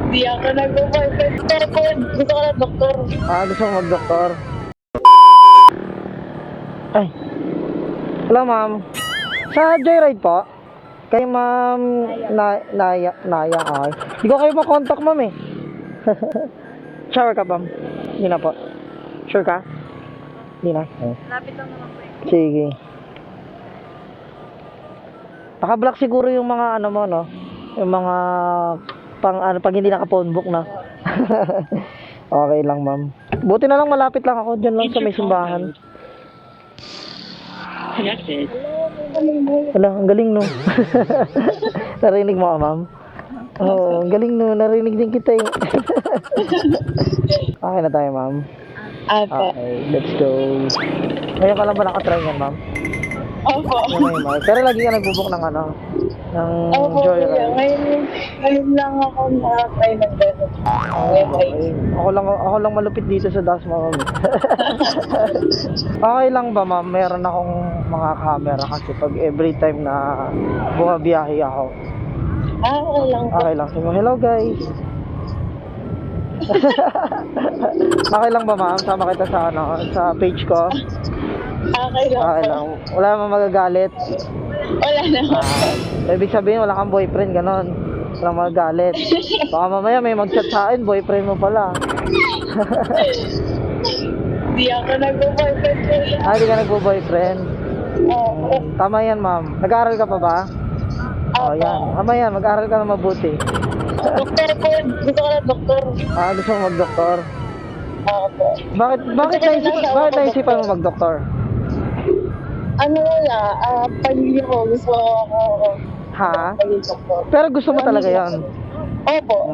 Di ako nag-boyfriend. Pero gusto ko na doktor. Gusto mo mag-doktor? Ay. Hello, ma'am. Sa Joyride po? Kay ma'am Naya. Ay. Hindi ko kayo makontak, ma'am eh. Shower ka, ma'am? Hindi na po. Sure ka? Hindi na. Lapit lang naman po eh. Sige. Naka-block siguro yung mga ano mo, no? Yung mga pag hindi naka-phone book na. Okay lang, ma'am. Buti na lang malapit lang ako dyan lang sa may simbahan. Connected. Wala, ang galing, no? Narinig mo, ma'am? Oo, ang galing, no? Narinig din kita, eh. Okay na tayo, ma'am. Apa. Okay, let's go. Ngayon ka lang ba nakatry yan, ma'am? Opo. Ngayon, ma'am. Pero lagi ka nagbubuk ng ano? Ng Opo, kuya. Joyride. Ngayon lang ako nakatry ng gano'n. Okay. Ako lang malupit dito sa Dasma, ma'am. Okay lang ba, ma'am? Meron akong mga camera kasi pag every time na bumabiyahe ako. Okay lang po. Okay lang. Sige, hello guys. Okay lang ba, ma'am? Sama kita sa sa page ko. Okay lang Okay po. lang. Wala namang magagalit. Wala naman. Ibig sabihin wala kang boyfriend, ganon. Walang magagalit. Baka mamaya may mag-chat sa akin, boyfriend mo pala. Di ako nag-boyfriend kuya. Di ka nagbo-boyfriend. Oo. Tama yan, ma'am. Nag-aaral ka pa ba? Opo. Yan. Tama yan, mag-aaral ka na mabuti. Doktor po. Gusto ko na doktor. Gusto mo mag-doktor? Opo. Bakit naisipan mo mag-doktor? Ano wala, pamilya ko, gusto ko Ha? maging doktor. Pero gusto mo talaga yan? Opo.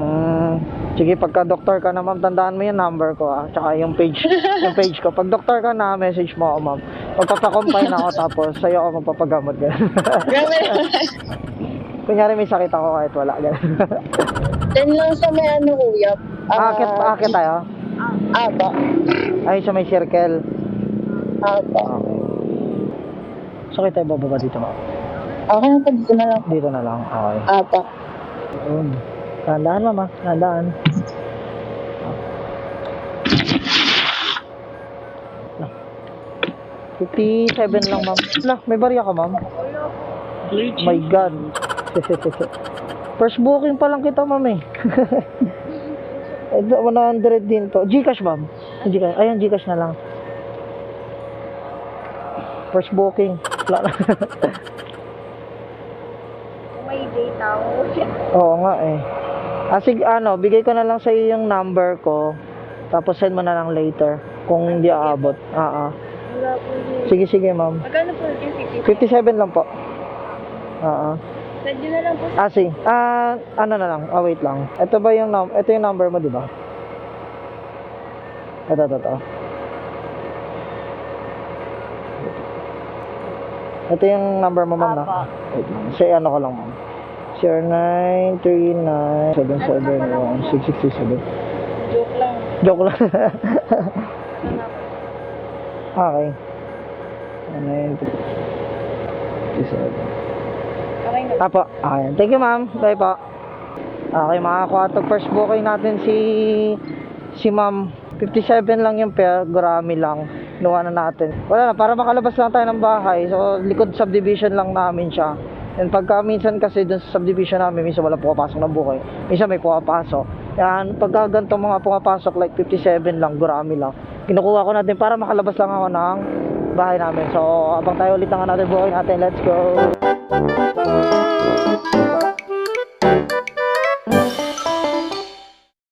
Sige, pagka-doktor ka na, ma'am, tandaan mo yung number ko, tsaka yung page ko. Pag doktor ka na, message mo ako, ma'am. Magpapakompine ako, tapos sa'yo ako magpapagamot. Grabe. Kunyari may sakit ako kahit wala. Then lang sa may ano kuya. Aakit tayo? Apa. Ay, sa may circle. Apa. Okay. Sakit tayo bababa dito, ma'am. Okay na po, dito na lang. Dito na lang. Okay. Apa. Tandaan, mama. Tandaan. 57 lang, ma'am. May barya ka, ma'am? My God. First booking pa lang kita, ma'am, eh. 100 din to. Gcash, ma'am. Gcash. Ayan, Gcash na lang. First booking. Wala na. May data mo. Oo nga, eh. Sige, bigay ko na lang sa iyo yung number ko. Tapos send mo na lang later kung hindi aabot. Wala po yun. Sige, ma'am. Magkano po yung 57 lang po. Send nyo na lang po. Sige. Ano na lang. Wait lang. Ito yung number mo, di ba? Ito. Ito yung number mo, ma'am, na? Wait lang. Say ano ko lang, ma'am. 0939-771-6627. Joke lang. Joke lang. Okay. 927. Okay na. Apo. Okay. Thank you, ma'am. Bye po. Okay, mga kwatog. First booking natin si ma'am. 57 lang yung pair. Gurami lang. Nuha na natin. Wala na. Para makalabas lang tayo ng bahay. So, likod subdivision lang namin siya. And pagka minsan kasi dun sa subdivision namin, minsan wala pumapasok na bukay. Minsan may pumapasok. Yan, pagka ganito mga pumapasok, like 57 lang, gurami lang. Kinukuha ko natin para makalabas lang ako ng bahay namin. So, abang tayo ulit ng natin buhay natin. Let's go!